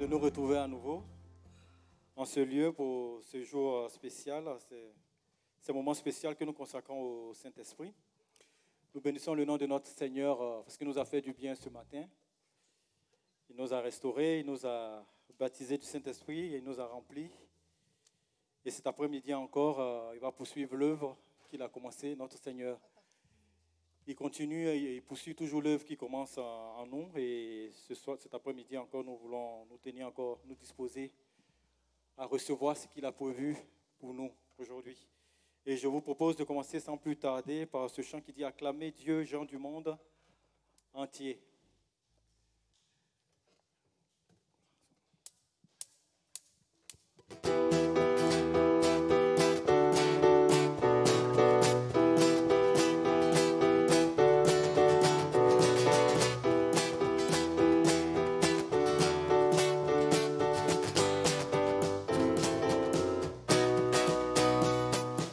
nous retrouver à nouveau en ce lieu pour ce jour spécial, ce moment spécial que nous consacrons au Saint-Esprit. Nous bénissons le nom de notre Seigneur parce qu'il nous a fait du bien ce matin. Il nous a restaurés, il nous a baptisés du Saint-Esprit et il nous a remplis. Et cet après-midi encore, il va poursuivre l'œuvre qu'il a commencée, notre Seigneur. Il continue et il poursuit toujours l'œuvre qui commence en nous. Et cet après-midi encore, nous voulons nous tenir encore, nous disposer à recevoir ce qu'il a prévu pour nous aujourd'hui. Et je vous propose de commencer sans plus tarder par ce chant qui dit « Acclamez Dieu, gens du monde entier ».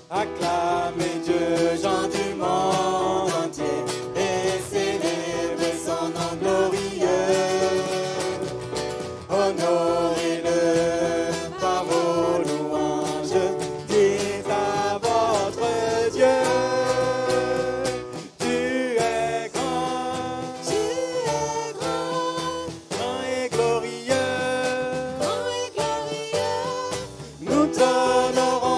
Acclamez Dieu, gens du monde entier, et célébrez son nom glorieux. Honorez-le par vos louanges, dites à votre Dieu. Tu es grand, grand et glorieux, nous t'honorons.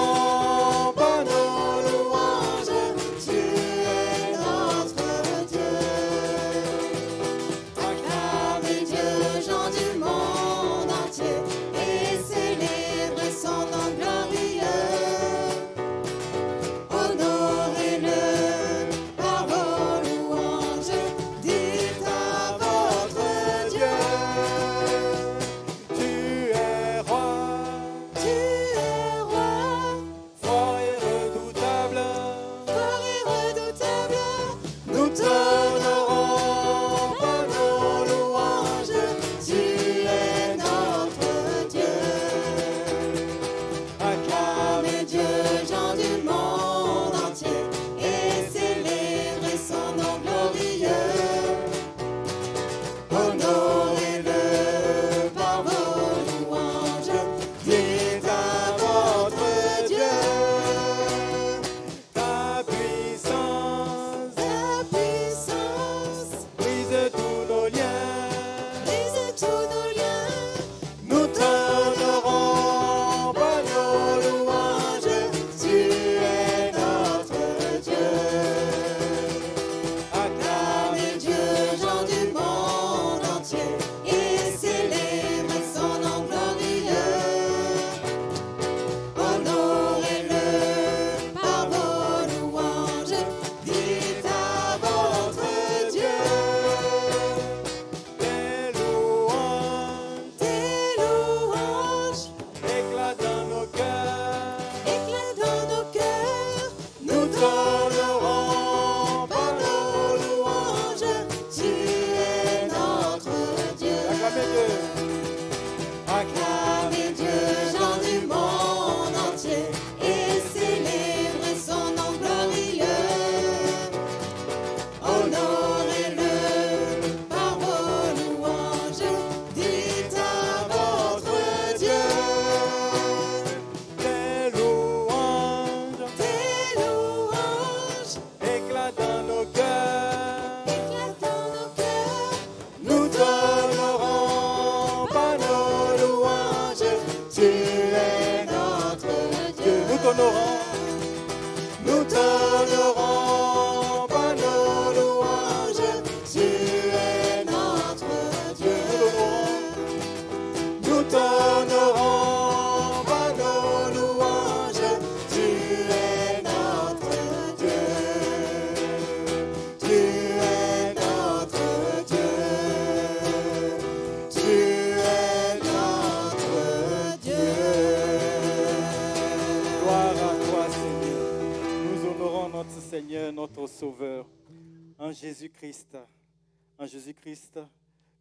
En Jésus-Christ,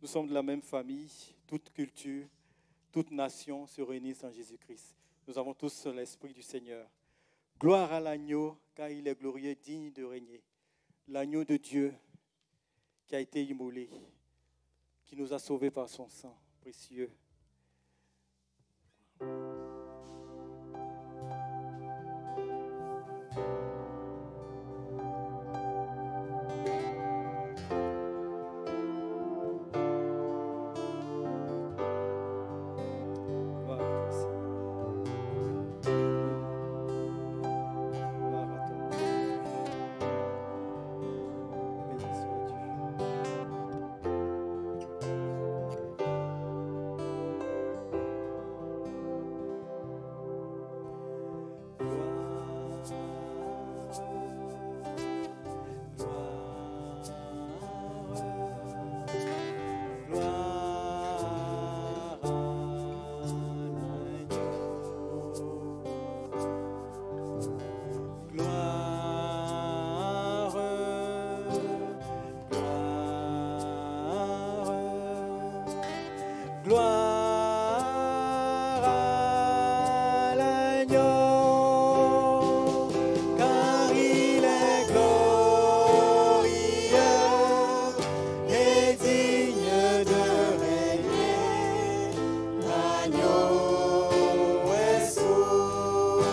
nous sommes de la même famille, toute culture, toute nation se réunissent en Jésus-Christ. Nous avons tous l'Esprit du Seigneur. Gloire à l'agneau, car il est glorieux, digne de régner. L'agneau de Dieu qui a été immolé, qui nous a sauvés par son sang précieux. Gloire à l'agneau, car il est glorieux et digne de régner. L'agneau est souverain.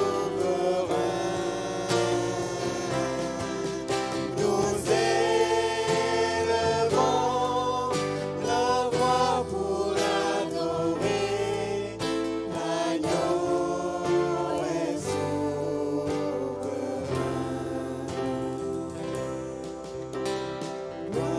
Nous élevons la voix pour l'adorer. L'agneau est souverain. Gloire,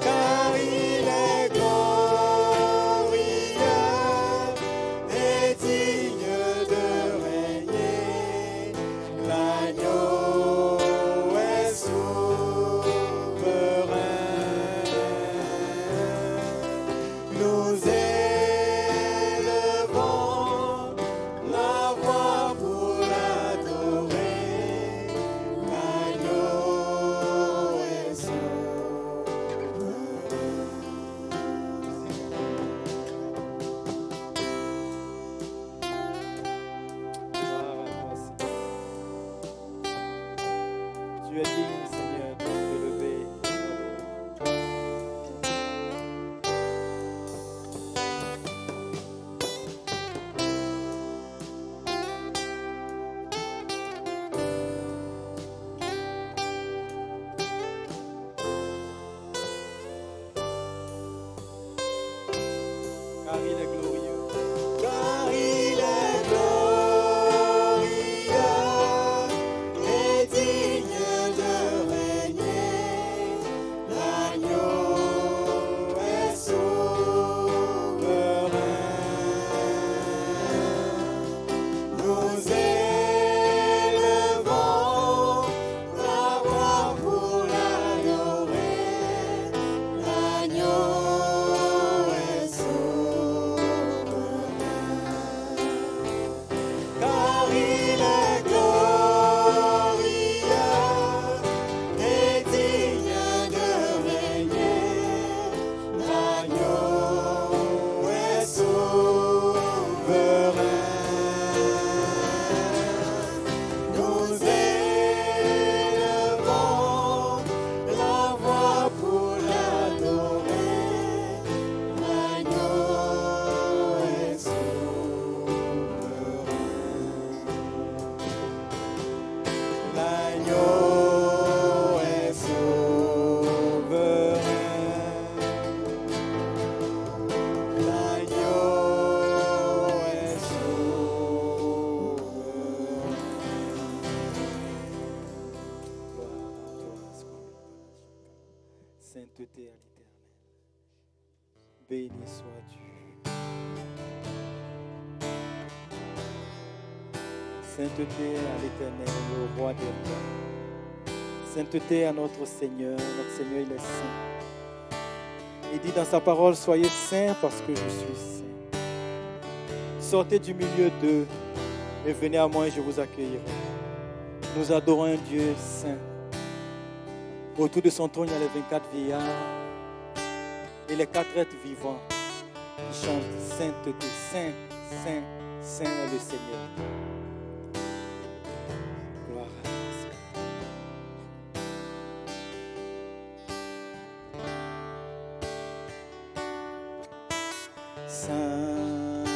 car il est glorieux et digne de régner. L'agneau est souverain. Nous élevons la voix pour l'adorer. L'agneau est Tu es digne, Seigneur, de te lever. Car il est glorieux. Car il est glorieux et digne de régner. L'agneau est souverain. Nous élevons la voix pour l'adorer. L'agneau est souverain. Car il est glorieux et digne de régner. L'agneau est souverain. Nous élevons la voix pour l'adorer. L'agneau est souverain. L'agneau est souverain. L'agneau est Sainteté à l'Éternel. Béni sois-tu. Sainteté à l'Éternel, le roi des rois. Sainteté à notre Seigneur. Notre Seigneur, il est saint. Il dit dans sa parole, soyez saints parce que je suis saint. Sortez du milieu d'eux et venez à moi et je vous accueillerai. Nous adorons un Dieu saint. Autour de son trône, il y a les 24 vieillards et les 4 êtres vivants qui chantent sainteté, saint, saint, saint est le Seigneur. Gloire à toi, Seigneur.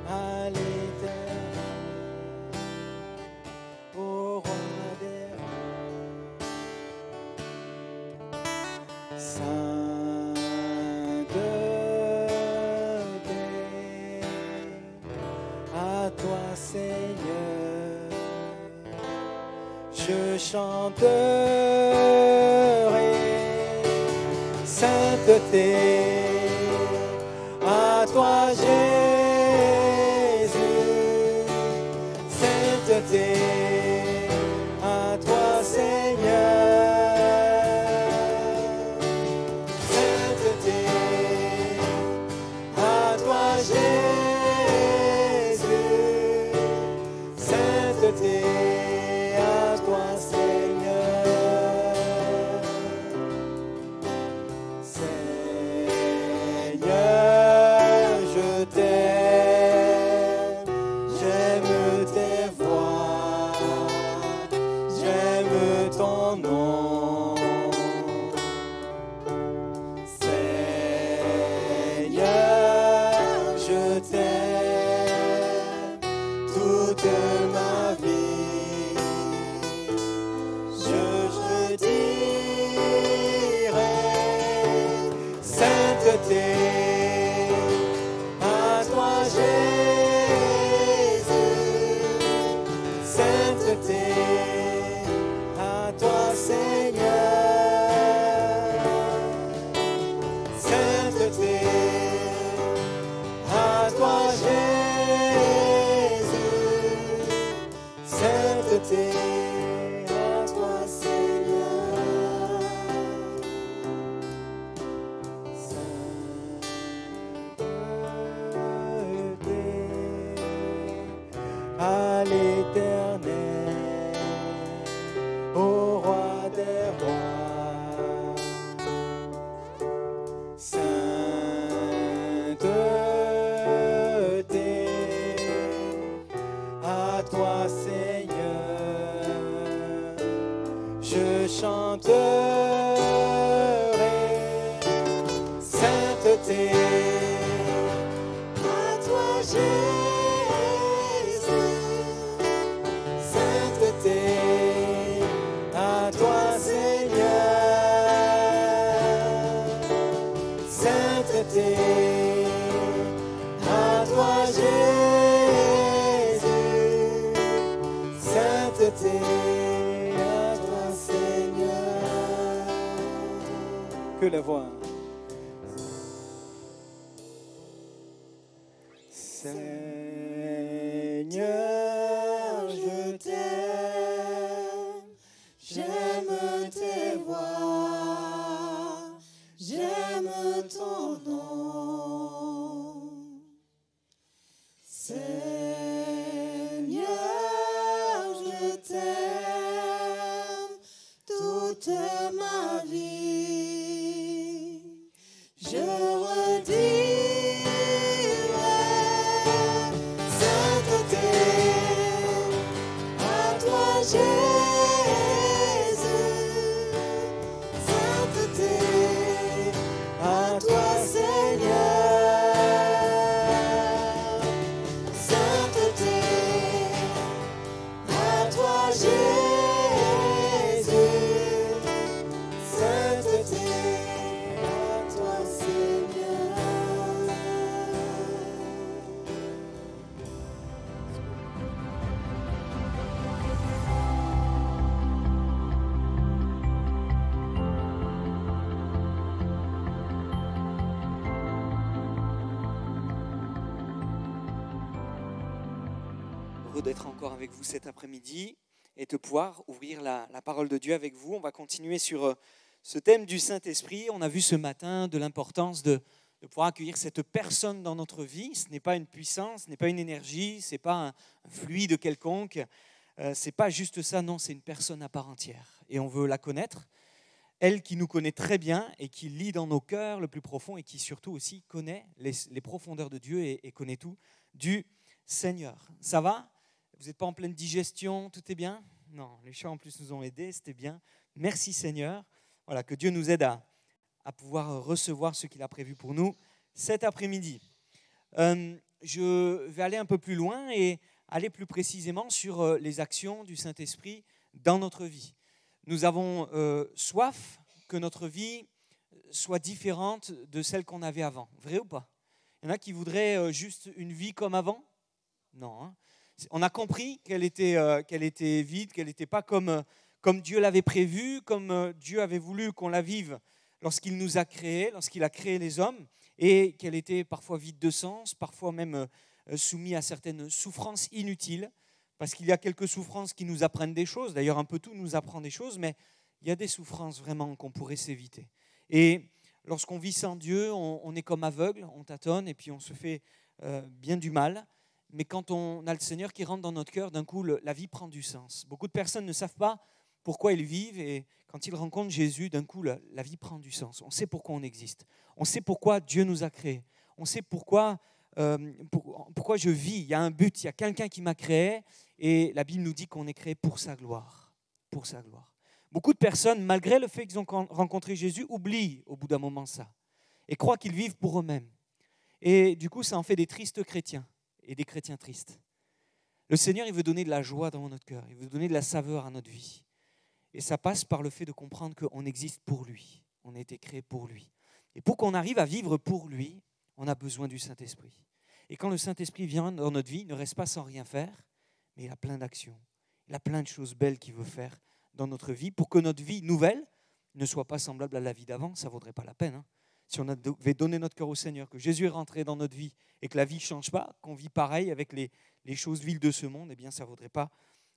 À l'Éternel, au roi des rois. Sainteté à toi, Seigneur. Je chanterai sainteté. À toi Jésus, sainteté. À toi Seigneur, sainteté. À toi Jésus, sainteté. À toi Seigneur, Seigneur, je t'aime, j'aime tes voies, j'aime ton nom. Seigneur, je t'aime toute ma vie. Je dirai sainteté. À toi Jésus, sainteté. À toi Seigneur, sainteté. À toi Jésus, sainteté. À toi Seigneur, sainteté. À l'Éternel, au roi des rois, sainteté. À toi Seigneur, je chanterai sainteté. À toi Jésus, sainteté. À toi Seigneur, sainteté. À toi Jésus, sainteté. À toi Seigneur. Que la voix. Seigneur, je t'aime, j'aime tes voies, j'aime ton nom. Seigneur, je t'aime toute ma vie. Je redirai sainteté. À toi Jésus, sainteté. À toi Seigneur, sainteté. À toi Jésus, sainteté. À toi Seigneur. Heureux d'être encore avec vous cet après-midi et de pouvoir ouvrir la parole de Dieu avec vous. On va continuer sur ce thème du Saint-Esprit. On a vu ce matin de l'importance de pouvoir accueillir cette personne dans notre vie. Ce n'est pas une puissance, ce n'est pas une énergie, ce n'est pas un fluide quelconque. Ce n'est pas juste ça, non, c'est une personne à part entière. Et on veut la connaître. Elle qui nous connaît très bien et qui lit dans nos cœurs le plus profond et qui surtout aussi connaît les profondeurs de Dieu et connaît tout du Seigneur. Ça va ? Vous n'êtes pas en pleine digestion, tout est bien ? Non, les chants en plus nous ont aidés, c'était bien. Merci Seigneur. Voilà, que Dieu nous aide à pouvoir recevoir ce qu'il a prévu pour nous cet après-midi. Je vais aller un peu plus loin et aller plus précisément sur les actions du Saint-Esprit dans notre vie. Nous avons soif que notre vie soit différente de celle qu'on avait avant. Vrai ou pas ? Il y en a qui voudraient juste une vie comme avant ? Non. Hein. On a compris qu'elle était vide, qu'elle n'était pas comme Dieu l'avait prévu, comme Dieu avait voulu qu'on la vive lorsqu'il nous a créés, lorsqu'il a créé les hommes, et qu'elle était parfois vide de sens, parfois même soumise à certaines souffrances inutiles, parce qu'il y a quelques souffrances qui nous apprennent des choses, d'ailleurs un peu tout nous apprend des choses, mais il y a des souffrances vraiment qu'on pourrait s'éviter. Et lorsqu'on vit sans Dieu, on est comme aveugle, on tâtonne, et puis on se fait bien du mal. Mais quand on a le Seigneur qui rentre dans notre cœur, d'un coup, la vie prend du sens. Beaucoup de personnes ne savent pas pourquoi ils vivent, et quand ils rencontrent Jésus, d'un coup, la vie prend du sens. On sait pourquoi on existe. On sait pourquoi Dieu nous a créés. On sait pourquoi je vis. Il y a un but, il y a quelqu'un qui m'a créé, et la Bible nous dit qu'on est créé pour sa gloire. Pour sa gloire. Beaucoup de personnes, malgré le fait qu'ils ont rencontré Jésus, oublient au bout d'un moment ça, et croient qu'ils vivent pour eux-mêmes. Et du coup, ça en fait des tristes chrétiens, et des chrétiens tristes. Le Seigneur, il veut donner de la joie dans notre cœur, il veut donner de la saveur à notre vie. Et ça passe par le fait de comprendre qu'on existe pour lui. On a été créé pour lui. Et pour qu'on arrive à vivre pour lui, on a besoin du Saint-Esprit. Et quand le Saint-Esprit vient dans notre vie, il ne reste pas sans rien faire, mais il a plein d'actions. Il a plein de choses belles qu'il veut faire dans notre vie pour que notre vie nouvelle ne soit pas semblable à la vie d'avant. Ça ne vaudrait pas la peine. Si on avait donné notre cœur au Seigneur, que Jésus est rentré dans notre vie et que la vie ne change pas, qu'on vit pareil avec les choses viles de ce monde, eh bien ça ne vaudrait pas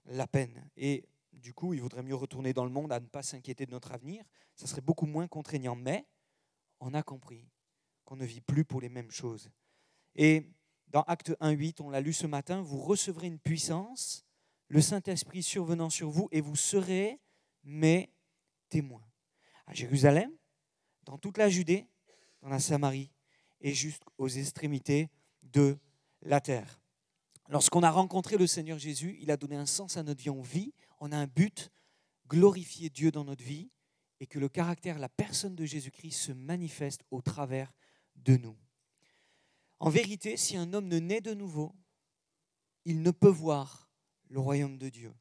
la peine. Et du coup, il vaudrait mieux retourner dans le monde à ne pas s'inquiéter de notre avenir. Ça serait beaucoup moins contraignant. Mais on a compris qu'on ne vit plus pour les mêmes choses. Et dans Actes 1:8, on l'a lu ce matin, vous recevrez une puissance, le Saint-Esprit survenant sur vous, et vous serez mes témoins. À Jérusalem, dans toute la Judée, dans la Samarie et jusqu'aux extrémités de la terre. Lorsqu'on a rencontré le Seigneur Jésus, il a donné un sens à notre vie. On vit, on a un but, glorifier Dieu dans notre vie et que le caractère, la personne de Jésus-Christ se manifeste au travers de nous. En vérité, si un homme ne naît de nouveau, il ne peut voir le royaume de Dieu.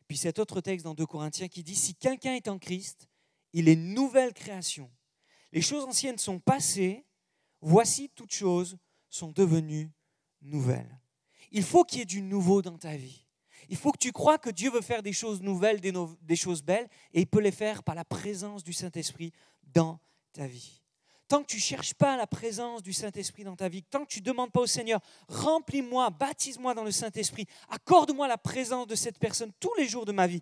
Puis cet autre texte dans 2 Corinthiens qui dit « Si quelqu'un est en Christ, il est nouvelle création. Les choses anciennes sont passées, voici toutes choses sont devenues nouvelles. » Il faut qu'il y ait du nouveau dans ta vie. Il faut que tu crois que Dieu veut faire des choses nouvelles, des choses belles, et il peut les faire par la présence du Saint-Esprit dans ta vie. Tant que tu ne cherches pas la présence du Saint-Esprit dans ta vie, tant que tu ne demandes pas au Seigneur, remplis-moi, baptise-moi dans le Saint-Esprit, accorde-moi la présence de cette personne tous les jours de ma vie,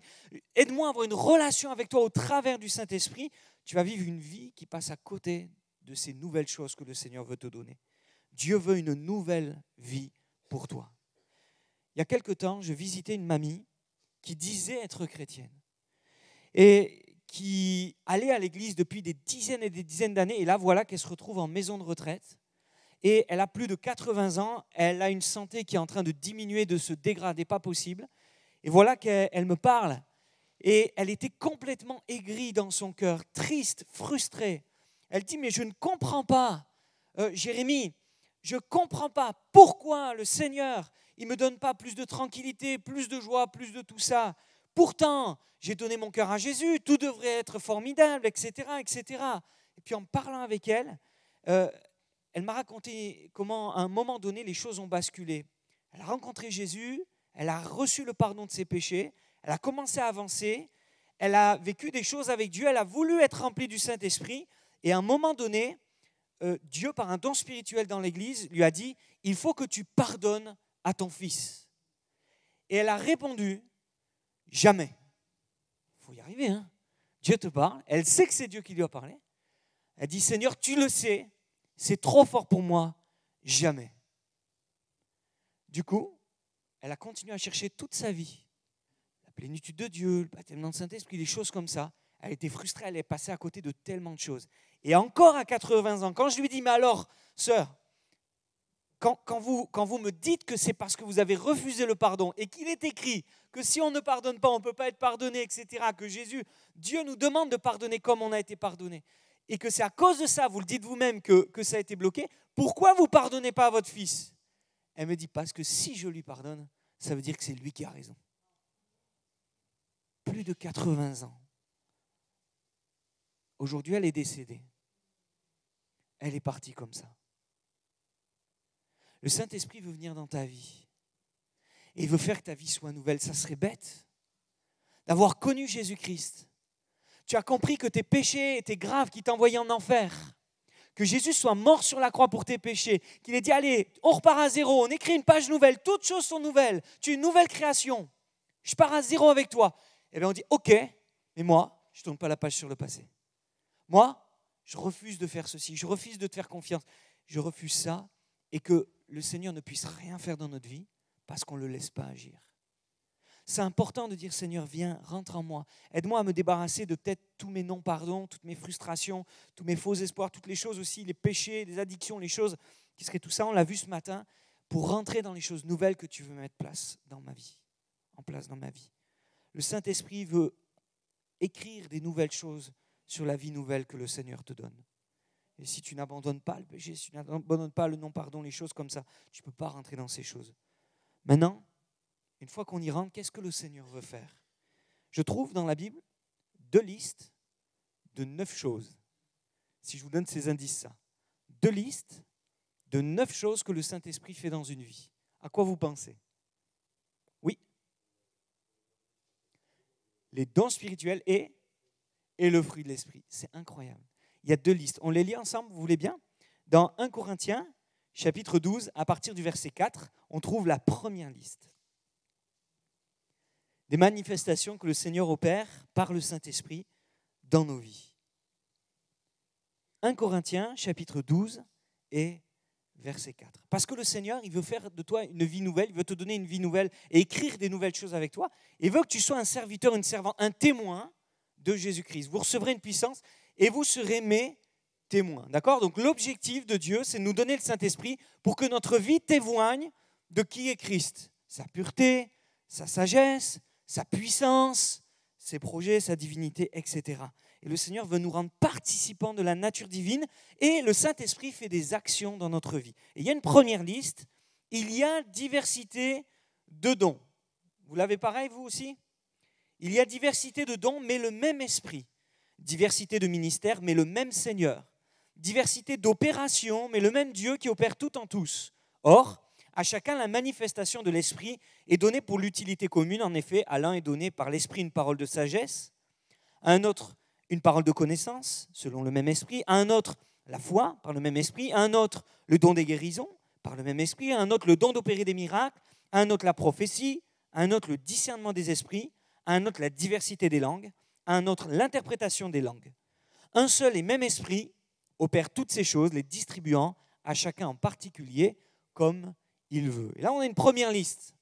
aide-moi à avoir une relation avec toi au travers du Saint-Esprit, tu vas vivre une vie qui passe à côté de ces nouvelles choses que le Seigneur veut te donner. Dieu veut une nouvelle vie pour toi. Il y a quelque temps, je visitais une mamie qui disait être chrétienne et qui allait à l'église depuis des dizaines et des dizaines d'années. Et là, voilà qu'elle se retrouve en maison de retraite. Et elle a plus de 80 ans. Elle a une santé qui est en train de diminuer, de se dégrader, pas possible. Et voilà qu'elle me parle. Et elle était complètement aigrie dans son cœur, triste, frustrée. Elle dit, mais je ne comprends pas, Jérémie, je ne comprends pas pourquoi le Seigneur, il ne me donne pas plus de tranquillité, plus de joie, plus de tout ça. Pourtant, j'ai donné mon cœur à Jésus, tout devrait être formidable, etc., etc. Et puis en parlant avec elle, elle m'a raconté comment à un moment donné, les choses ont basculé. Elle a rencontré Jésus, elle a reçu le pardon de ses péchés, elle a commencé à avancer, elle a vécu des choses avec Dieu, elle a voulu être remplie du Saint-Esprit. Et à un moment donné, Dieu, par un don spirituel dans l'Église, lui a dit « Il faut que tu pardonnes à ton fils. » Et elle a répondu « Jamais. » Il faut y arriver, hein. Dieu te parle, elle sait que c'est Dieu qui lui a parlé. Elle dit « Seigneur, tu le sais, c'est trop fort pour moi, jamais. » Du coup, elle a continué à chercher toute sa vie. La plénitude de Dieu, le baptême dans le Saint-Esprit, des choses comme ça. Elle était frustrée, elle est passée à côté de tellement de choses. Et encore à 80 ans, quand je lui dis, mais alors, sœur, quand vous me dites que c'est parce que vous avez refusé le pardon et qu'il est écrit que si on ne pardonne pas, on ne peut pas être pardonné, etc., que Jésus, Dieu nous demande de pardonner comme on a été pardonné, et que c'est à cause de ça, vous le dites vous-même, que ça a été bloqué, pourquoi vous ne pardonnez pas à votre fils? Elle me dit, parce que si je lui pardonne, ça veut dire que c'est lui qui a raison. Plus de 80 ans. Aujourd'hui, elle est décédée. Elle est partie comme ça. Le Saint-Esprit veut venir dans ta vie. Et il veut faire que ta vie soit nouvelle. Ça serait bête d'avoir connu Jésus-Christ. tu as compris que tes péchés étaient graves, qui t'envoyaient en enfer, que Jésus soit mort sur la croix pour tes péchés, qu'il ait dit, allez, on repart à zéro, on écrit une page nouvelle, toutes choses sont nouvelles, tu es une nouvelle création, je pars à zéro avec toi. Et bien on dit, ok, mais moi, je ne tourne pas la page sur le passé. Moi, je refuse de faire ceci, je refuse de te faire confiance, je refuse ça, et que le Seigneur ne puisse rien faire dans notre vie parce qu'on ne le laisse pas agir. C'est important de dire, Seigneur, viens, rentre en moi. Aide-moi à me débarrasser de peut-être tous mes non-pardons, toutes mes frustrations, tous mes faux espoirs, toutes les choses aussi, les péchés, les addictions, les choses qui seraient tout ça, on l'a vu ce matin, pour rentrer dans les choses nouvelles que tu veux mettre en place dans ma vie. Le Saint-Esprit veut écrire des nouvelles choses sur la vie nouvelle que le Seigneur te donne. Et si tu n'abandonnes pas le péché, si tu n'abandonnes pas le non-pardon, les choses comme ça, tu ne peux pas rentrer dans ces choses. Maintenant, une fois qu'on y rentre, qu'est-ce que le Seigneur veut faire? Je trouve dans la Bible 2 listes de 9 choses. Si je vous donne ces indices, ça. 2 listes de 9 choses que le Saint-Esprit fait dans une vie. À quoi vous pensez? Oui. Les dons spirituels et le fruit de l'Esprit. C'est incroyable. Il y a 2 listes. On les lit ensemble, vous voulez bien? Dans 1 Corinthiens, chapitre 12, à partir du verset 4, on trouve la première liste des manifestations que le Seigneur opère par le Saint-Esprit dans nos vies. 1 Corinthiens, chapitre 12 et verset 4. Parce que le Seigneur, il veut faire de toi une vie nouvelle, il veut te donner une vie nouvelle et écrire des nouvelles choses avec toi. Il veut que tu sois un serviteur, une servante, un témoin de Jésus-Christ. Vous recevrez une puissance et vous serez mes témoins. D'accord? Donc l'objectif de Dieu, c'est de nous donner le Saint-Esprit pour que notre vie témoigne de qui est Christ. Sa pureté, sa sagesse, sa puissance, ses projets, sa divinité, etc. Et le Seigneur veut nous rendre participants de la nature divine et le Saint-Esprit fait des actions dans notre vie. Et il y a une première liste, il y a diversité de dons. Vous l'avez pareil, vous aussi? Il y a diversité de dons, mais le même esprit. Diversité de ministères, mais le même Seigneur. Diversité d'opérations, mais le même Dieu qui opère tout en tous. Or, à chacun, la manifestation de l'Esprit est donnée pour l'utilité commune. En effet, à l'un est donné par l'Esprit une parole de sagesse, à un autre une parole de connaissance, selon le même Esprit, à un autre la foi, par le même Esprit, à un autre le don des guérisons, par le même Esprit, à un autre le don d'opérer des miracles, à un autre la prophétie, à un autre le discernement des esprits, à un autre la diversité des langues, à un autre l'interprétation des langues. Un seul et même Esprit opère toutes ces choses, les distribuant à chacun en particulier comme il veut. Et là, on a une première liste.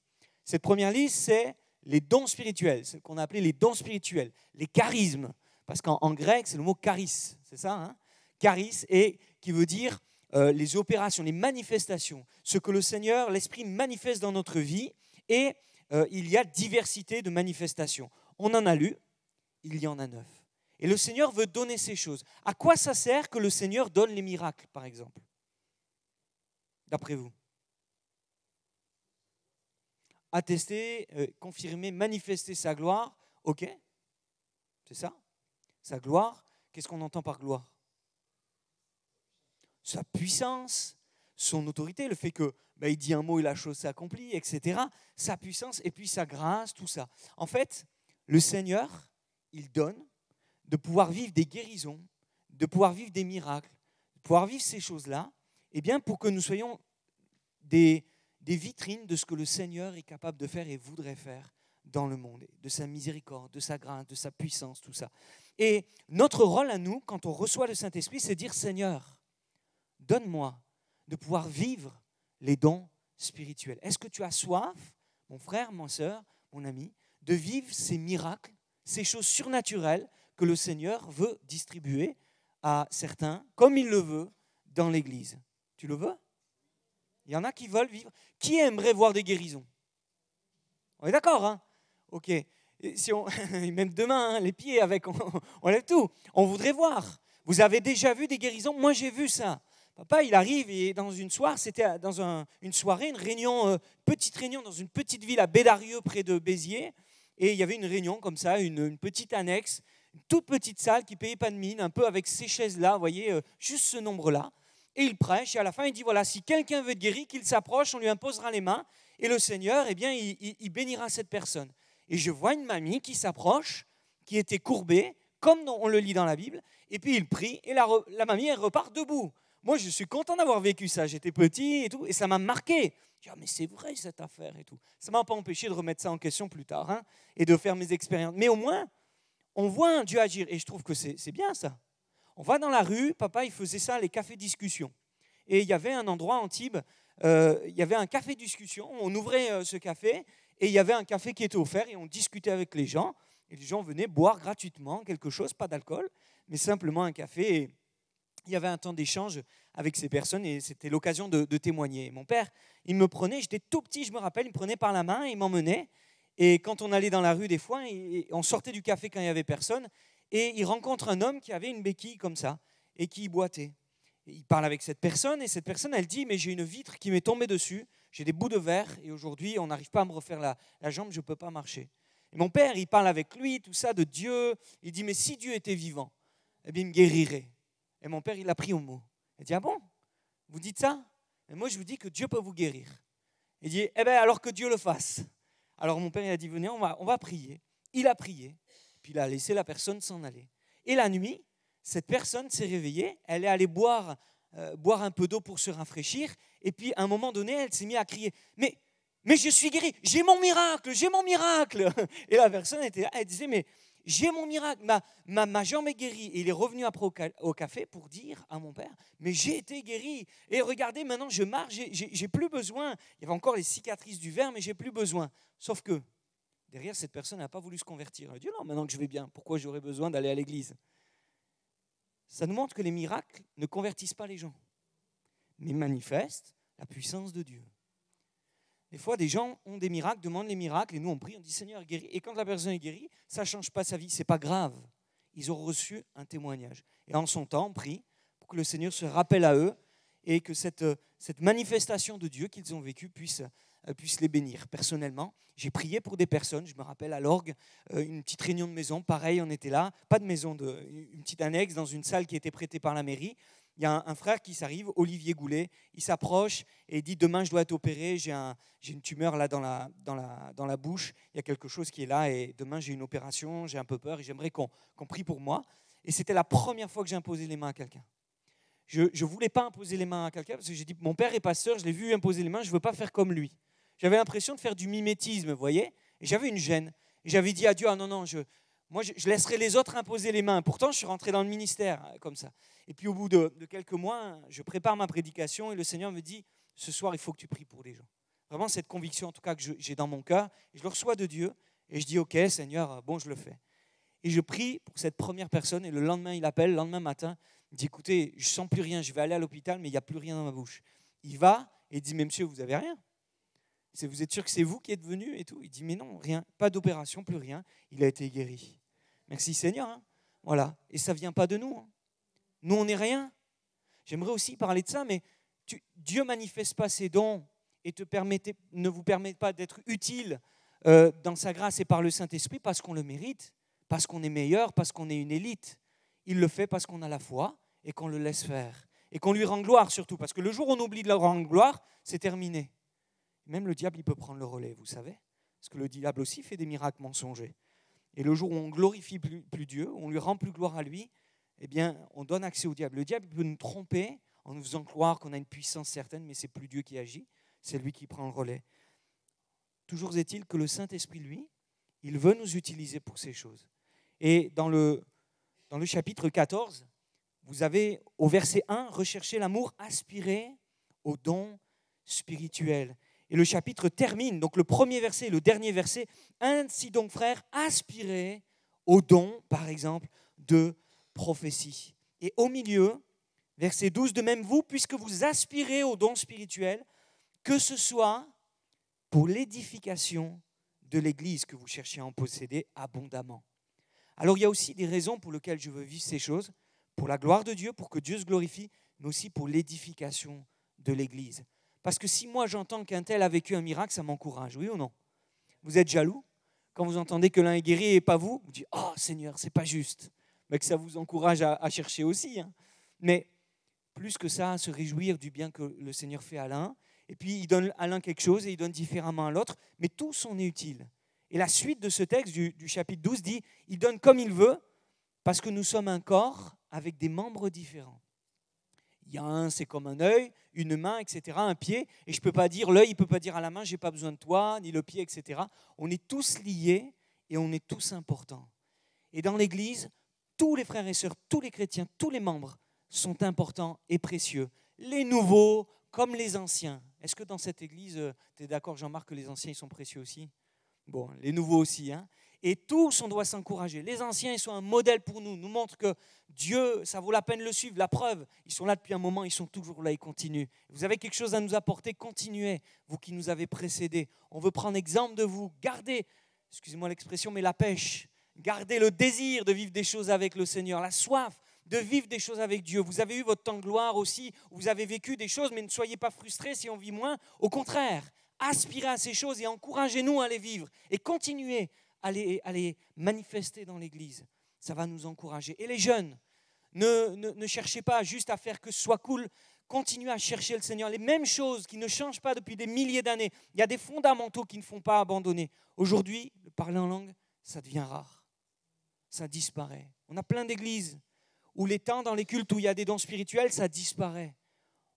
Cette première liste, c'est les dons spirituels, ce qu'on a appelé les dons spirituels, les charismes. Parce qu'en grec, c'est le mot charis, c'est ça, hein? Charis, et qui veut dire les opérations, les manifestations, ce que le Seigneur, l'Esprit manifeste dans notre vie, et il y a diversité de manifestations. On en a lu, il y en a 9. Et le Seigneur veut donner ces choses. À quoi ça sert que le Seigneur donne les miracles, par exemple? D'après vous? Attester, confirmer, manifester sa gloire, ok, c'est ça. Sa gloire, qu'est-ce qu'on entend par gloire? Sa puissance, son autorité, le fait que il dit un mot et la chose s'accomplit, etc. Sa puissance et puis sa grâce, tout ça. En fait, le Seigneur, il donne de pouvoir vivre des guérisons, de pouvoir vivre des miracles, de pouvoir vivre ces choses-là, eh bien pour que nous soyons des vitrines de ce que le Seigneur est capable de faire et voudrait faire dans le monde, de sa miséricorde, de sa grâce, de sa puissance, tout ça. Et notre rôle à nous, quand on reçoit le Saint-Esprit, c'est dire, Seigneur, donne-moi de pouvoir vivre les dons spirituels. Est-ce que tu as soif, mon frère, ma soeur, mon ami, de vivre ces miracles, ces choses surnaturelles que le Seigneur veut distribuer à certains, comme il le veut, dans l'Église? Tu le veux? Il y en a qui veulent vivre. Qui aimerait voir des guérisons? On est d'accord, hein? Ok. Si on, même demain, hein, les pieds avec, on lève tout. On voudrait voir. Vous avez déjà vu des guérisons? Moi, j'ai vu ça. Papa, il arrive et dans une soirée, c'était dans une soirée, une réunion, petite réunion dans une petite ville à Bédarieux, près de Béziers. Et il y avait une réunion comme ça, une petite annexe, une toute petite salle qui ne payait pas de mine, un peu avec ces chaises-là, vous voyez, juste ce nombre-là. Et il prêche, et à la fin, il dit, voilà, si quelqu'un veut être guéri, qu'il s'approche, on lui imposera les mains, et le Seigneur, eh bien, il bénira cette personne. Et je vois une mamie qui s'approche, qui était courbée, comme on le lit dans la Bible, et puis il prie, et la mamie, elle repart debout. Moi, je suis content d'avoir vécu ça. J'étais petit et tout, et ça m'a marqué. Je dis, mais c'est vrai cette affaire et tout. Ça ne m'a pas empêché de remettre ça en question plus tard, hein, et de faire mes expériences. Mais au moins, on voit un Dieu agir, et je trouve que c'est bien ça. On va dans la rue, papa, il faisait ça, les cafés discussions. Et il y avait un endroit à Antibes, il y avait un café discussion, on ouvrait ce café, et il y avait un café qui était offert, et on discutait avec les gens, et les gens venaient boire gratuitement quelque chose, pas d'alcool, mais simplement un café, et il y avait un temps d'échange avec ces personnes, et c'était l'occasion de témoigner. Et mon père, il me prenait, j'étais tout petit, je me rappelle, il me prenait par la main, il m'emmenait, et quand on allait dans la rue des fois, on sortait du café quand il n'y avait personne, et il rencontre un homme qui avait une béquille comme ça, et qui boitait. Et il parle avec cette personne, et cette personne, elle dit, mais j'ai une vitre qui m'est tombée dessus, j'ai des bouts de verre, et aujourd'hui, on n'arrive pas à me refaire la jambe, je ne peux pas marcher. Et mon père, il parle avec lui, tout ça, de Dieu. Il dit, mais si Dieu était vivant, eh bien, il me guérirait. Et mon père, il a pris au mot. Il dit, ah bon, vous dites ça? Et moi, je vous dis que Dieu peut vous guérir. Il dit, eh bien, alors que Dieu le fasse. Alors mon père, il a dit, venez, on va prier. Il a prié, puis il a laissé la personne s'en aller. Et la nuit, cette personne s'est réveillée, elle est allée boire un peu d'eau pour se rafraîchir, et puis à un moment donné, elle s'est mise à crier, mais je suis guérie, j'ai mon miracle, j'ai mon miracle. Et la personne était là, elle disait, mais j'ai mon miracle, ma jambe est guérie. Et il est revenu après au café pour dire à mon père, mais j'ai été guéri. Et regardez, maintenant je marche, j'ai plus besoin. Il y avait encore les cicatrices du verre, mais j'ai plus besoin. Sauf que derrière, cette personne n'a pas voulu se convertir. Elle a dit, non, maintenant que je vais bien, pourquoi j'aurais besoin d'aller à l'église? Ça nous montre que les miracles ne convertissent pas les gens, mais manifestent la puissance de Dieu. Des fois, des gens ont des miracles, demandent les miracles, et nous on prie, on dit Seigneur, guéris. Et quand la personne est guérie, ça ne change pas sa vie, ce n'est pas grave. Ils ont reçu un témoignage. Et en son temps, on prie pour que le Seigneur se rappelle à eux et que cette manifestation de Dieu qu'ils ont vécue puisse les bénir. Personnellement, j'ai prié pour des personnes, je me rappelle à l'orgue, une petite réunion de maison, pareil, on était là, pas de maison, une petite annexe dans une salle qui était prêtée par la mairie. Il y a un frère qui s'arrive, Olivier Goulet, il s'approche et il dit, demain je dois être opéré, j'ai une tumeur là dans la bouche, il y a quelque chose qui est là et demain j'ai une opération, j'ai un peu peur et j'aimerais qu'on prie pour moi. Et c'était la première fois que j'ai imposé les mains à quelqu'un. Je ne voulais pas imposer les mains à quelqu'un parce que j'ai dit, mon père est pasteur, je l'ai vu imposer les mains, je ne veux pas faire comme lui. J'avais l'impression de faire du mimétisme, vous voyez, et j'avais une gêne. Et j'avais dit à Dieu, ah non, moi, je laisserai les autres imposer les mains. Pourtant, je suis rentré dans le ministère comme ça. Et puis, au bout de quelques mois, je prépare ma prédication et le Seigneur me dit, ce soir, il faut que tu pries pour les gens. Vraiment, cette conviction, en tout cas, que j'ai dans mon cœur. Et je le reçois de Dieu et je dis, OK, Seigneur, bon, je le fais. Et je prie pour cette première personne et le lendemain, il appelle, le lendemain matin, il dit, écoutez, je ne sens plus rien, je vais aller à l'hôpital, mais il n'y a plus rien dans ma bouche. Il va et il dit, mais monsieur, vous n'avez rien? Vous êtes sûr que c'est vous qui êtes venu et tout? Il dit, mais non, rien, pas d'opération, plus rien. Il a été guéri. Merci Seigneur. Hein. Voilà. Et ça ne vient pas de nous. Hein. Nous, on n'est rien. J'aimerais aussi parler de ça, mais Dieu ne manifeste pas ses dons et ne vous permet pas d'être utile dans sa grâce et par le Saint-Esprit parce qu'on le mérite, parce qu'on est meilleur, parce qu'on est une élite. Il le fait parce qu'on a la foi et qu'on le laisse faire. Et qu'on lui rend gloire surtout, parce que le jour où on oublie de leur rendre gloire, c'est terminé. Même le diable, il peut prendre le relais, vous savez. Parce que le diable aussi fait des miracles mensongers. Et le jour où on glorifie plus Dieu, on lui rend plus gloire à lui, eh bien, on donne accès au diable. Le diable peut nous tromper en nous faisant croire qu'on a une puissance certaine, mais ce n'est plus Dieu qui agit, c'est lui qui prend le relais. Toujours est-il que le Saint-Esprit, lui, il veut nous utiliser pour ces choses. Et dans le chapitre 14, vous avez au verset 1, recherchez l'amour, aspirez aux dons spirituels. Et le chapitre termine, donc le premier verset et le dernier verset, ainsi donc frères, aspirez aux dons, par exemple, de prophétie. Et au milieu, verset 12, de même vous, puisque vous aspirez aux dons spirituels, que ce soit pour l'édification de l'Église que vous cherchez à en posséder abondamment. Alors il y a aussi des raisons pour lesquelles je veux vivre ces choses, pour la gloire de Dieu, pour que Dieu se glorifie, mais aussi pour l'édification de l'Église. Parce que si moi j'entends qu'un tel a vécu un miracle, ça m'encourage, oui ou non? Vous êtes jaloux? Quand vous entendez que l'un est guéri et pas vous, vous dites « Oh Seigneur, c'est pas juste ». Mais que ça vous encourage à chercher aussi. Hein. Mais plus que ça, à se réjouir du bien que le Seigneur fait à l'un. Et puis il donne à l'un quelque chose et il donne différemment à l'autre. Mais tous on est utiles. Et la suite de ce texte du chapitre 12 dit « Il donne comme il veut, Parce que nous sommes un corps avec des membres différents. Il y a un, c'est comme un œil, une main, etc., un pied. Et je ne peux pas dire, l'œil, il ne peut pas dire à la main, je n'ai pas besoin de toi, ni le pied, etc. On est tous liés et on est tous importants. Et dans l'Église, tous les frères et sœurs, tous les chrétiens, tous les membres sont importants et précieux. Les nouveaux comme les anciens. Est-ce que dans cette Église, tu es d'accord, Jean-Marc, que les anciens ils sont précieux aussi? Bon, les nouveaux aussi, hein. Et tous, on doit s'encourager. Les anciens, ils sont un modèle pour nous, nous montrent que Dieu, ça vaut la peine de le suivre. La preuve, ils sont là depuis un moment, ils sont toujours là, ils continuent. Vous avez quelque chose à nous apporter, continuez, vous qui nous avez précédés. On veut prendre exemple de vous. Gardez, excusez-moi l'expression, mais la pêche. Gardez le désir de vivre des choses avec le Seigneur, la soif de vivre des choses avec Dieu. Vous avez eu votre temps de gloire aussi, vous avez vécu des choses, mais ne soyez pas frustrés si on vit moins. Au contraire, aspirez à ces choses et encouragez-nous à les vivre et continuez à les manifester dans l'Église. Ça va nous encourager. Et les jeunes, ne cherchez pas juste à faire que ce soit cool. Continuez à chercher le Seigneur. Les mêmes choses qui ne changent pas depuis des milliers d'années. Il y a des fondamentaux qui ne font pas abandonner. Aujourd'hui, le parler en langue, ça devient rare. Ça disparaît. On a plein d'églises où les temps dans les cultes où il y a des dons spirituels, ça disparaît.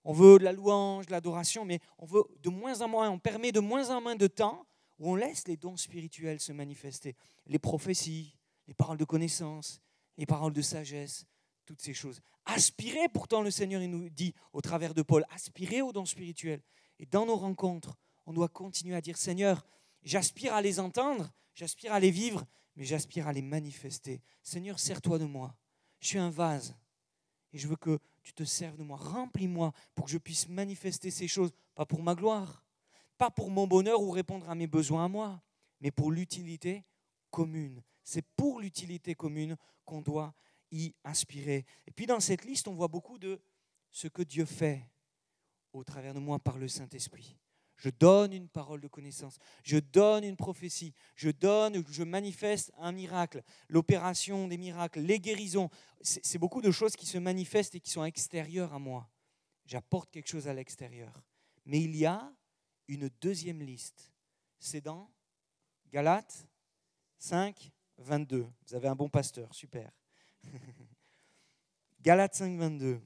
On veut de la louange, de l'adoration, mais on veut de moins en moins, on permet de moins en moins de temps où on laisse les dons spirituels se manifester. Les prophéties, les paroles de connaissance, les paroles de sagesse, toutes ces choses. Aspirez, pourtant le Seigneur il nous dit au travers de Paul, aspirez aux dons spirituels. Et dans nos rencontres, on doit continuer à dire, Seigneur, j'aspire à les entendre, j'aspire à les vivre, mais j'aspire à les manifester. Seigneur, sers-toi de moi. Je suis un vase et je veux que tu te serves de moi. Remplis-moi pour que je puisse manifester ces choses, pas pour ma gloire, pas pour mon bonheur ou répondre à mes besoins à moi, mais pour l'utilité commune. C'est pour l'utilité commune qu'on doit y aspirer. Et puis dans cette liste, on voit beaucoup de ce que Dieu fait au travers de moi par le Saint-Esprit. Je donne une parole de connaissance, je donne une prophétie, je manifeste un miracle, l'opération des miracles, les guérisons. C'est beaucoup de choses qui se manifestent et qui sont extérieures à moi. J'apporte quelque chose à l'extérieur. Mais il y a une deuxième liste. C'est dans Galates 5, 22. Vous avez un bon pasteur, super. Galates 5, 22.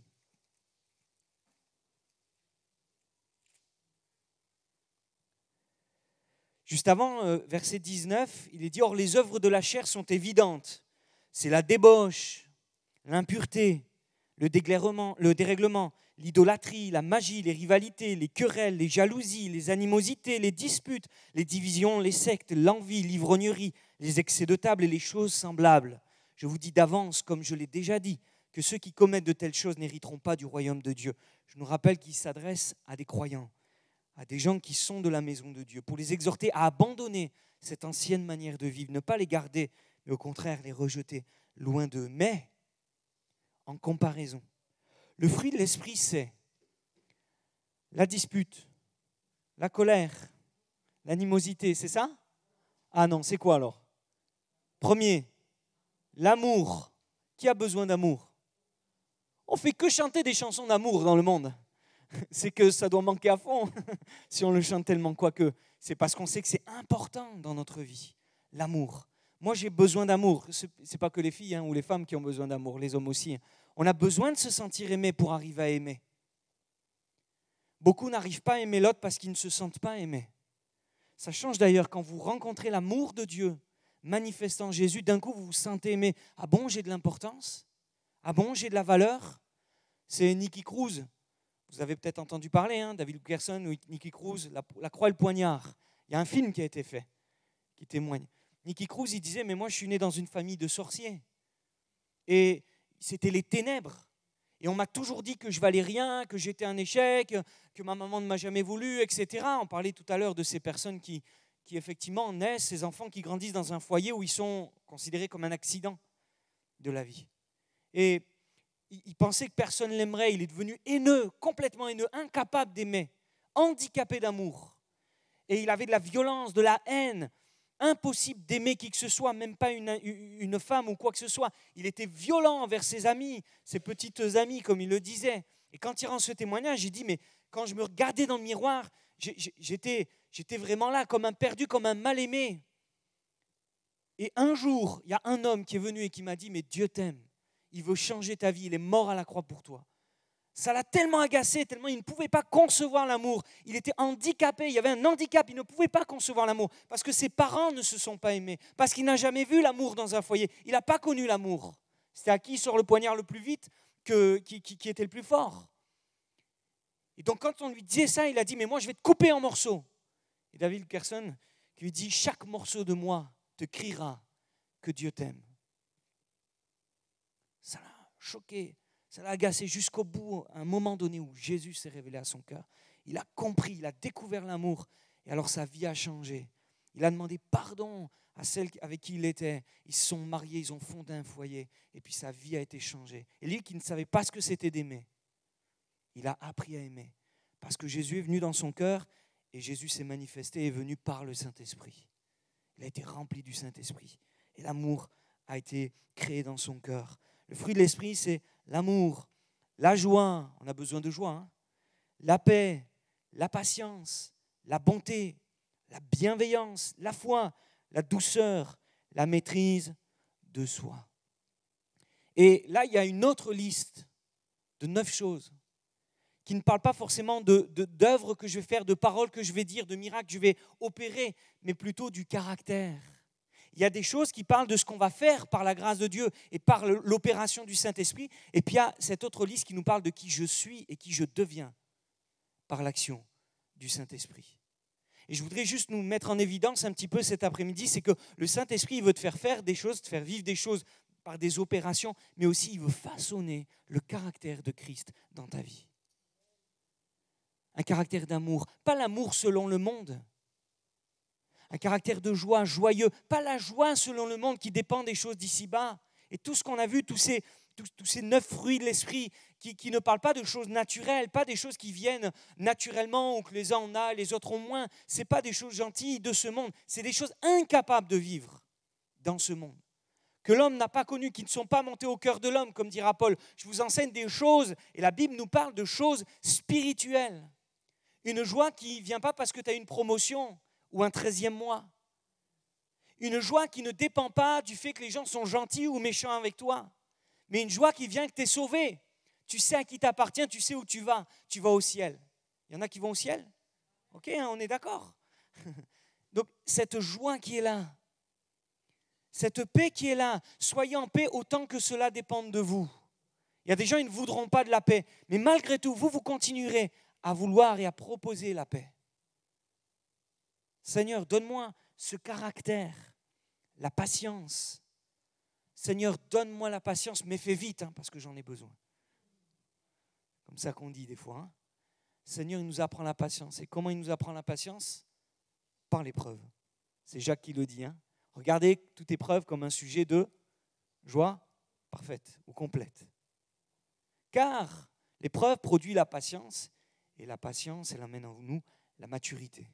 Juste avant, verset 19, il est dit « Or, les œuvres de la chair sont évidentes. C'est la débauche, l'impureté, le dérèglement, l'idolâtrie, la magie, les rivalités, les querelles, les jalousies, les animosités, les disputes, les divisions, les sectes, l'envie, l'ivrognerie, les excès de table et les choses semblables. Je vous dis d'avance, comme je l'ai déjà dit, que ceux qui commettent de telles choses n'hériteront pas du royaume de Dieu. » Je nous rappelle qu'il s'adresse à des croyants, à des gens qui sont de la maison de Dieu, pour les exhorter à abandonner cette ancienne manière de vivre, ne pas les garder, mais au contraire les rejeter loin d'eux. Mais, en comparaison, le fruit de l'esprit, c'est la dispute, la colère, l'animosité, c'est ça? Ah non, c'est quoi alors? Premier, l'amour. Qui a besoin d'amour? On ne fait que chanter des chansons d'amour dans le monde. C'est que ça doit manquer à fond si on le chante tellement, quoique. C'est parce qu'on sait que c'est important dans notre vie, l'amour. Moi, j'ai besoin d'amour. Ce n'est pas que les filles ou les femmes qui ont besoin d'amour, les hommes aussi. On a besoin de se sentir aimé pour arriver à aimer. Beaucoup n'arrivent pas à aimer l'autre parce qu'ils ne se sentent pas aimés. Ça change d'ailleurs quand vous rencontrez l'amour de Dieu manifestant Jésus, d'un coup vous vous sentez aimé. Ah bon, j'ai de l'importance? Ah bon, j'ai de la valeur? C'est Nicky Cruz. Vous avez peut-être entendu parler, David Gerson ou Nicky Cruz, la croix et le poignard. Il y a un film qui a été fait, qui témoigne. Nicky Cruz, il disait, mais moi je suis né dans une famille de sorciers. Et c'était les ténèbres. Et on m'a toujours dit que je valais rien, que j'étais un échec, que ma maman ne m'a jamais voulu, etc. On parlait tout à l'heure de ces personnes qui effectivement naissent, ces enfants qui grandissent dans un foyer où ils sont considérés comme un accident de la vie. Et il pensait que personne ne l'aimerait, il est devenu haineux, complètement haineux, incapable d'aimer, handicapé d'amour. Et il avait de la violence, de la haine, impossible d'aimer qui que ce soit, même pas une femme ou quoi que ce soit. Il était violent envers ses amis, ses petites amies, comme il le disait. Et quand il rend ce témoignage, il dit, mais quand je me regardais dans le miroir, j'étais vraiment là, comme un perdu, comme un mal-aimé. Et un jour, il y a un homme qui est venu et qui m'a dit, mais Dieu t'aime, il veut changer ta vie, il est mort à la croix pour toi. Ça l'a tellement agacé, tellement il ne pouvait pas concevoir l'amour. Il était handicapé, il y avait un handicap, il ne pouvait pas concevoir l'amour parce que ses parents ne se sont pas aimés, parce qu'il n'a jamais vu l'amour dans un foyer. Il n'a pas connu l'amour. C'était à qui sort le poignard le plus vite qui était le plus fort. Et donc quand on lui disait ça, il a dit, mais moi je vais te couper en morceaux. Et David Carson qui lui dit, chaque morceau de moi te criera que Dieu t'aime. Ça l'a choqué. Ça l'a agacé jusqu'au bout, à un moment donné où Jésus s'est révélé à son cœur. Il a compris, il a découvert l'amour. Et alors sa vie a changé. Il a demandé pardon à celle avec qui il était. Ils se sont mariés, ils ont fondé un foyer. Et puis sa vie a été changée. Et lui qui ne savait pas ce que c'était d'aimer, il a appris à aimer. Parce que Jésus est venu dans son cœur et Jésus s'est manifesté et est venu par le Saint-Esprit. Il a été rempli du Saint-Esprit. Et l'amour a été créé dans son cœur. Le fruit de l'Esprit, c'est l'amour, la joie, on a besoin de joie, hein, la paix, la patience, la bonté, la bienveillance, la foi, la douceur, la maîtrise de soi. Et là, il y a une autre liste de 9 choses qui ne parlent pas forcément d'œuvres que je vais faire, de paroles que je vais dire, de miracles que je vais opérer, mais plutôt du caractère. Il y a des choses qui parlent de ce qu'on va faire par la grâce de Dieu et par l'opération du Saint-Esprit. Et puis il y a cette autre liste qui nous parle de qui je suis et qui je deviens par l'action du Saint-Esprit. Et je voudrais juste nous mettre en évidence un petit peu cet après-midi, c'est que le Saint-Esprit, il veut te faire des choses, te faire vivre des choses par des opérations, mais aussi il veut façonner le caractère de Christ dans ta vie. Un caractère d'amour, pas l'amour selon le monde. Un caractère de joie, joyeux, pas la joie selon le monde qui dépend des choses d'ici-bas. Et tout ce qu'on a vu, tous ces 9 fruits de l'esprit qui ne parlent pas de choses naturelles, pas des choses qui viennent naturellement ou que les uns en ont, les autres ont moins. Ce n'est pas des choses gentilles de ce monde, c'est des choses incapables de vivre dans ce monde. Que l'homme n'a pas connu, qui ne sont pas montées au cœur de l'homme, comme dira Paul. Je vous enseigne des choses, et la Bible nous parle de choses spirituelles. Une joie qui ne vient pas parce que tu as une promotion ou un 13e mois. Une joie qui ne dépend pas du fait que les gens sont gentils ou méchants avec toi, mais une joie qui vient que tu es sauvé. Tu sais à qui t'appartiens, tu sais où tu vas au ciel. Il y en a qui vont au ciel? Ok, on est d'accord. Donc cette joie qui est là, cette paix qui est là, soyez en paix autant que cela dépende de vous. Il y a des gens qui ne voudront pas de la paix, mais malgré tout, vous continuerez à vouloir et à proposer la paix. Seigneur, donne-moi ce caractère, la patience. Seigneur, donne-moi la patience, mais fais vite, parce que j'en ai besoin. Comme ça qu'on dit des fois. Seigneur, il nous apprend la patience. Et comment il nous apprend la patience? Par l'épreuve. C'est Jacques qui le dit. Regardez toute épreuve comme un sujet de joie parfaite ou complète. Car l'épreuve produit la patience, et la patience, elle amène en nous la maturité.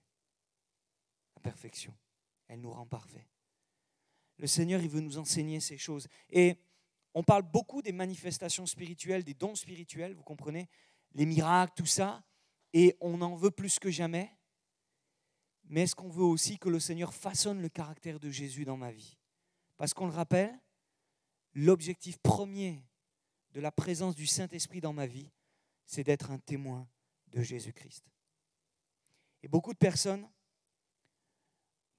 Perfection. Elle nous rend parfaits. Le Seigneur, il veut nous enseigner ces choses. Et on parle beaucoup des manifestations spirituelles, des dons spirituels, vous comprenez? Les miracles, tout ça. Et on en veut plus que jamais. Mais est-ce qu'on veut aussi que le Seigneur façonne le caractère de Jésus dans ma vie? Parce qu'on le rappelle, l'objectif premier de la présence du Saint-Esprit dans ma vie, c'est d'être un témoin de Jésus-Christ. Et beaucoup de personnes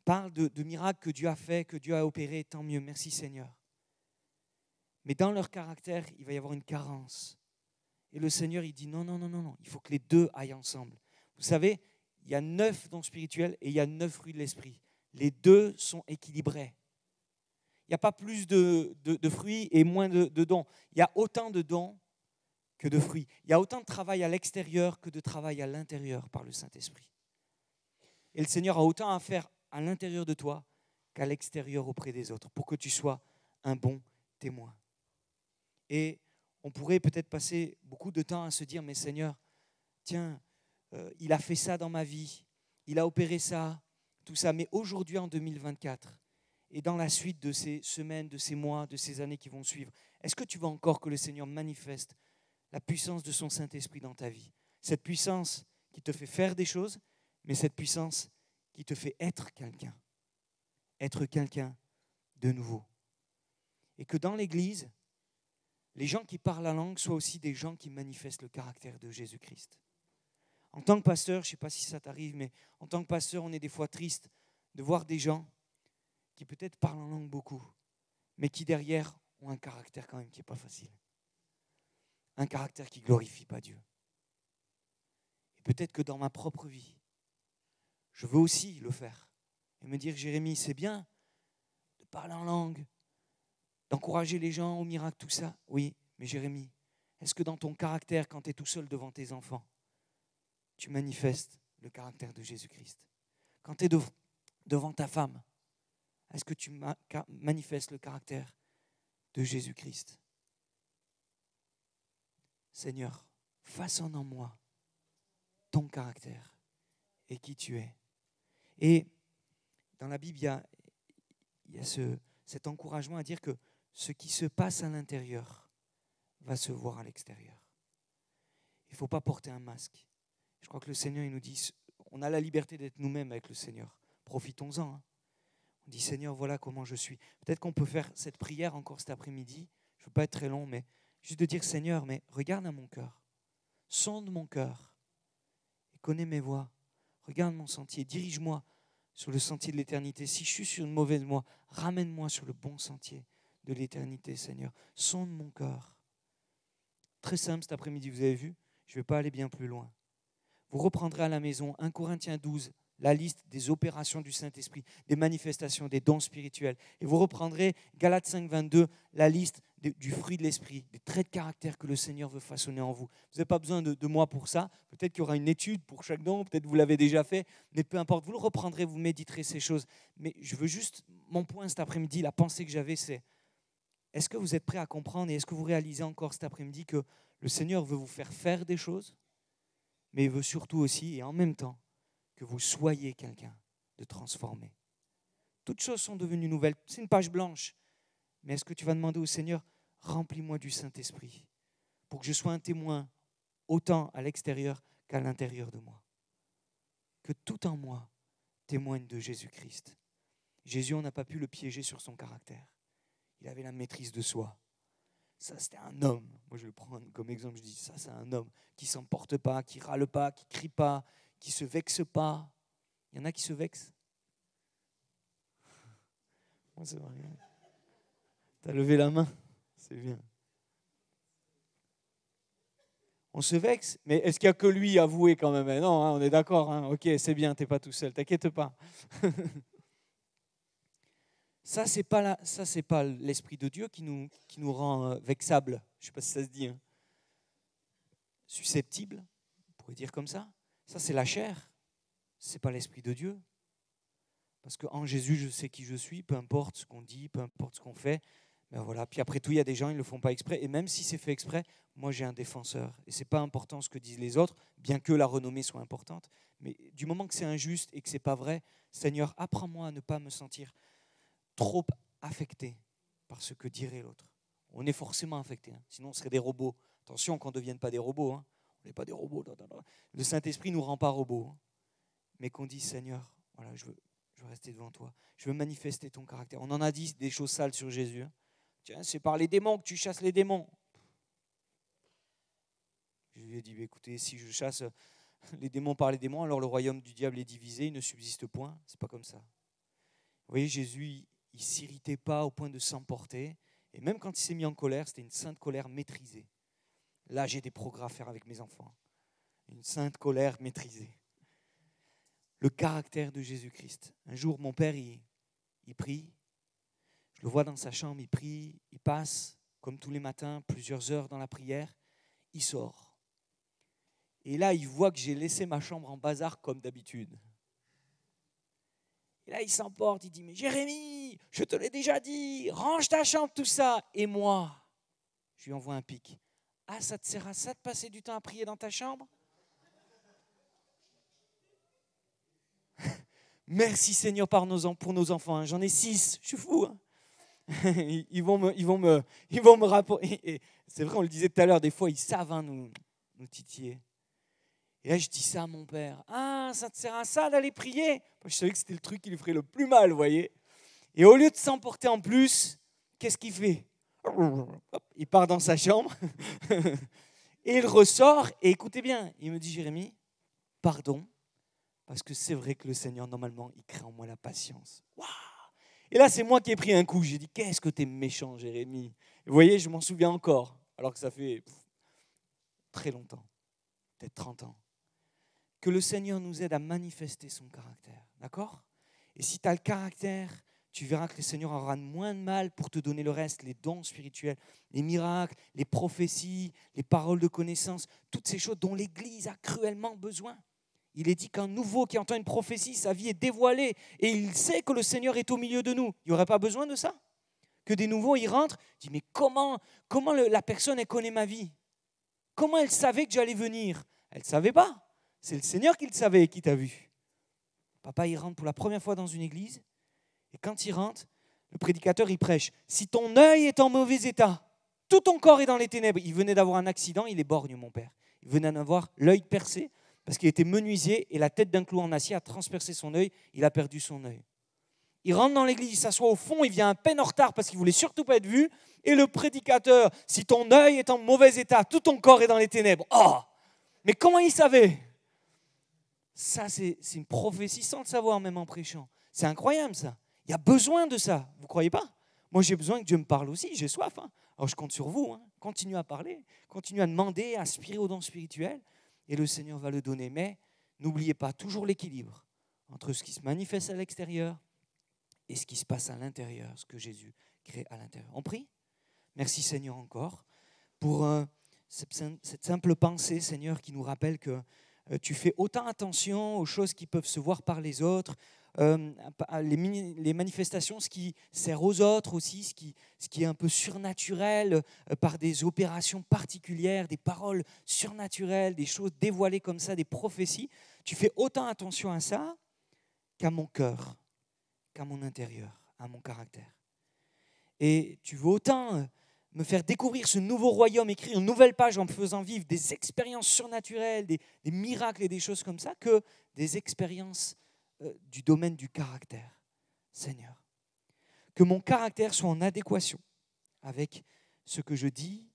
parlent de miracles que Dieu a fait, que Dieu a opéré, tant mieux, merci Seigneur. Mais dans leur caractère, il va y avoir une carence. Et le Seigneur, il dit non, il faut que les deux aillent ensemble. Vous savez, il y a 9 dons spirituels et il y a 9 fruits de l'esprit. Les deux sont équilibrés. Il n'y a pas plus de fruits et moins de dons. Il y a autant de dons que de fruits. Il y a autant de travail à l'extérieur que de travail à l'intérieur par le Saint-Esprit. Et le Seigneur a autant à faire à l'intérieur de toi qu'à l'extérieur auprès des autres, pour que tu sois un bon témoin. Et on pourrait peut-être passer beaucoup de temps à se dire, mais Seigneur, tiens, il a fait ça dans ma vie, il a opéré ça, tout ça, mais aujourd'hui en 2024, et dans la suite de ces semaines, de ces mois, de ces années qui vont suivre, est-ce que tu veux encore que le Seigneur manifeste la puissance de son Saint-Esprit dans ta vie? Cette puissance qui te fait faire des choses, mais cette puissance qui te fait être quelqu'un de nouveau. Et que dans l'Église, les gens qui parlent la langue soient aussi des gens qui manifestent le caractère de Jésus-Christ. En tant que pasteur, je ne sais pas si ça t'arrive, mais en tant que pasteur, on est des fois triste de voir des gens qui peut-être parlent en langue beaucoup, mais qui derrière ont un caractère quand même qui n'est pas facile. Un caractère qui ne glorifie pas Dieu. Et peut-être que dans ma propre vie, je veux aussi le faire. Et me dire, Jérémie, c'est bien de parler en langue, d'encourager les gens au miracle, tout ça. Oui, mais Jérémie, est-ce que dans ton caractère, quand tu es tout seul devant tes enfants, tu manifestes le caractère de Jésus-Christ? Quand tu es devant ta femme, est-ce que tu manifestes le caractère de Jésus-Christ? Seigneur, façonne en moi ton caractère et qui tu es. Et dans la Bible, il y a cet encouragement à dire que ce qui se passe à l'intérieur va se voir à l'extérieur. Il ne faut pas porter un masque. Je crois que le Seigneur, il nous dit, on a la liberté d'être nous-mêmes avec le Seigneur. Profitons-en. On dit, Seigneur, voilà comment je suis. Peut-être qu'on peut faire cette prière encore cet après-midi. Je ne veux pas être très long, mais juste de dire, Seigneur, mais regarde à mon cœur. Sonde mon cœur. Et connais mes voies. Regarde mon sentier. Dirige-moi sur le sentier de l'éternité. Si je suis sur une mauvaise voie, ramène-moi sur le bon sentier de l'éternité, Seigneur. Sonde mon cœur. Très simple cet après-midi, vous avez vu. Je ne vais pas aller bien plus loin. Vous reprendrez à la maison 1 Corinthiens 12, la liste des opérations du Saint-Esprit, des manifestations, des dons spirituels. Et vous reprendrez Galates 5, 22, la liste du fruit de l'Esprit, des traits de caractère que le Seigneur veut façonner en vous. Vous n'avez pas besoin de moi pour ça. Peut-être qu'il y aura une étude pour chaque don, peut-être que vous l'avez déjà fait, mais peu importe, vous le reprendrez, vous méditerez ces choses. Mais je veux juste, mon point cet après-midi, la pensée que j'avais, c'est, est-ce que vous êtes prêts à comprendre et est-ce que vous réalisez encore cet après-midi que le Seigneur veut vous faire des choses, mais il veut surtout aussi, et en même temps, que vous soyez quelqu'un de transformé. Toutes choses sont devenues nouvelles. C'est une page blanche. Mais est-ce que tu vas demander au Seigneur, remplis-moi du Saint-Esprit pour que je sois un témoin autant à l'extérieur qu'à l'intérieur de moi. Que tout en moi témoigne de Jésus-Christ. Jésus, on n'a pas pu le piéger sur son caractère. Il avait la maîtrise de soi. Ça, c'était un homme. Moi, je le prends comme exemple. Je dis, ça, c'est un homme qui ne s'emporte pas, qui ne râle pas, qui ne crie pas, qui ne se vexe pas. Il y en a qui se vexent. Moi, c'est vrai. Tu as levé la main. C'est bien. On se vexe, mais est-ce qu'il n'y a que lui avoué quand même? Non, hein, on est d'accord. Hein. Ok, c'est bien, tu n'es pas tout seul. T'inquiète pas. Ça, c'est pas l'Esprit de Dieu qui nous rend vexables. Je ne sais pas si ça se dit. Hein. Susceptibles, on pourrait dire comme ça. Ça, c'est la chair. Ce n'est pas l'Esprit de Dieu. Parce qu'en Jésus, je sais qui je suis, peu importe ce qu'on dit, peu importe ce qu'on fait. Ben voilà. Puis après tout, il y a des gens, ils ne le font pas exprès. Et même si c'est fait exprès, moi, j'ai un défenseur. Et ce n'est pas important ce que disent les autres, bien que la renommée soit importante. Mais du moment que c'est injuste et que ce n'est pas vrai, Seigneur, apprends-moi à ne pas me sentir trop affecté par ce que dirait l'autre. On est forcément affecté, hein. Sinon on serait des robots. Attention qu'on ne devienne pas des robots. Hein. On n'est pas des robots. Le Saint-Esprit ne nous rend pas robots. Hein. Mais qu'on dise, Seigneur, voilà, je veux rester devant toi. Je veux manifester ton caractère. On en a dit des choses sales sur Jésus. Hein. Tiens, c'est par les démons que tu chasses les démons. Je lui ai dit, écoutez, si je chasse les démons par les démons, alors le royaume du diable est divisé, il ne subsiste point. C'est pas comme ça. Vous voyez, Jésus, il ne s'irritait pas au point de s'emporter. Et même quand il s'est mis en colère, c'était une sainte colère maîtrisée. Là, j'ai des progrès à faire avec mes enfants. Une sainte colère maîtrisée. Le caractère de Jésus-Christ. Un jour, mon père, il prie. Je le vois dans sa chambre, il prie. Il passe, comme tous les matins, plusieurs heures dans la prière. Il sort. Et là, il voit que j'ai laissé ma chambre en bazar comme d'habitude. Et là, il s'emporte, il dit, mais Jérémie, je te l'ai déjà dit, range ta chambre, tout ça. Et moi, je lui envoie un pic. Ah, ça te sert à ça de passer du temps à prier dans ta chambre? Merci Seigneur pour nos enfants. Hein. J'en ai 6, je suis fou. Hein. Ils vont me rapporter. C'est vrai, on le disait tout à l'heure, des fois, ils savent hein, nous titiller. Et là, je dis ça à mon père. Ah, ça te sert à ça d'aller prier? Moi, je savais que c'était le truc qui lui ferait le plus mal, vous voyez. Et au lieu de s'emporter en plus, qu'est-ce qu'il fait? Hop, il part dans sa chambre et il ressort. Et écoutez bien, il me dit, Jérémie, pardon, parce que c'est vrai que le Seigneur, normalement, il crée en moi la patience. Waouh! Et là, c'est moi qui ai pris un coup. J'ai dit, qu'est-ce que t'es méchant, Jérémie. Et vous voyez, je m'en souviens encore, alors que ça fait très longtemps, peut-être 30 ans. Que le Seigneur nous aide à manifester son caractère, d'accord? Et si tu as le caractère, tu verras que le Seigneur aura moins de mal pour te donner le reste, les dons spirituels, les miracles, les prophéties, les paroles de connaissance, toutes ces choses dont l'Église a cruellement besoin. Il est dit qu'un nouveau qui entend une prophétie, sa vie est dévoilée et il sait que le Seigneur est au milieu de nous. Il n'y aurait pas besoin de ça? Que des nouveaux, ils rentrent, ils disent, mais comment la personne, elle connaît ma vie? Comment elle savait que j'allais venir? Elle ne savait pas. C'est le Seigneur qui le savait et qui t'a vu. Papa, il rentre pour la première fois dans une église. Et quand il rentre, le prédicateur, il prêche. Si ton œil est en mauvais état, tout ton corps est dans les ténèbres. Il venait d'avoir un accident, il est borgne, mon père. Il venait d'avoir l'œil percé parce qu'il était menuisier et la tête d'un clou en acier a transpercé son œil. Il a perdu son œil. Il rentre dans l'église, il s'assoit au fond, il vient à peine en retard parce qu'il ne voulait surtout pas être vu. Et le prédicateur, si ton œil est en mauvais état, tout ton corps est dans les ténèbres. Oh! Mais comment il savait? Ça, c'est une prophétie sans le savoir, même en prêchant. C'est incroyable, ça. Il y a besoin de ça, vous ne croyez pas? Moi, j'ai besoin que Dieu me parle aussi, j'ai soif. Alors, je compte sur vous. Continuez à parler, continuez à demander, à aspirer aux dons spirituels, et le Seigneur va le donner. Mais n'oubliez pas toujours l'équilibre entre ce qui se manifeste à l'extérieur et ce qui se passe à l'intérieur, ce que Jésus crée à l'intérieur. On prie? Merci, Seigneur, encore, pour cette simple pensée, Seigneur, qui nous rappelle que tu fais autant attention aux choses qui peuvent se voir par les autres, les manifestations, ce qui sert aux autres aussi, ce qui est un peu surnaturel, par des opérations particulières, des paroles surnaturelles, des choses dévoilées comme ça, des prophéties. Tu fais autant attention à ça qu'à mon cœur, qu'à mon intérieur, à mon caractère. Et tu veux autant me faire découvrir ce nouveau royaume, écrire une nouvelle page en me faisant vivre des expériences surnaturelles, des miracles et des choses comme ça, que des expériences du domaine du caractère, Seigneur. Que mon caractère soit en adéquation avec ce que je dis,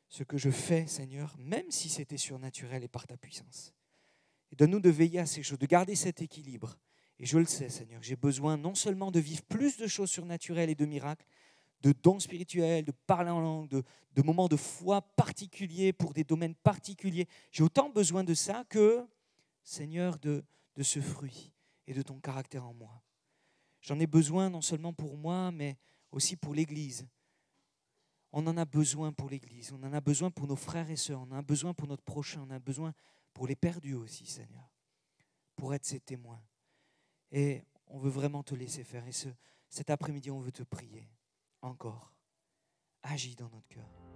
ce que je fais, Seigneur, même si c'était surnaturel et par ta puissance. Et donne-nous de veiller à ces choses, de garder cet équilibre. Et je le sais, Seigneur, j'ai besoin non seulement de vivre plus de choses surnaturelles et de miracles, de dons spirituels, de parler en langue, de moments de foi particuliers pour des domaines particuliers. J'ai autant besoin de ça que, Seigneur, de ce fruit et de ton caractère en moi. J'en ai besoin non seulement pour moi, mais aussi pour l'Église. On en a besoin pour l'Église, on en a besoin pour nos frères et sœurs, on en a besoin pour notre prochain, on en a besoin pour les perdus aussi, Seigneur, pour être ses témoins. Et on veut vraiment te laisser faire. Et cet après-midi, on veut te prier. Encore, agis dans notre cœur.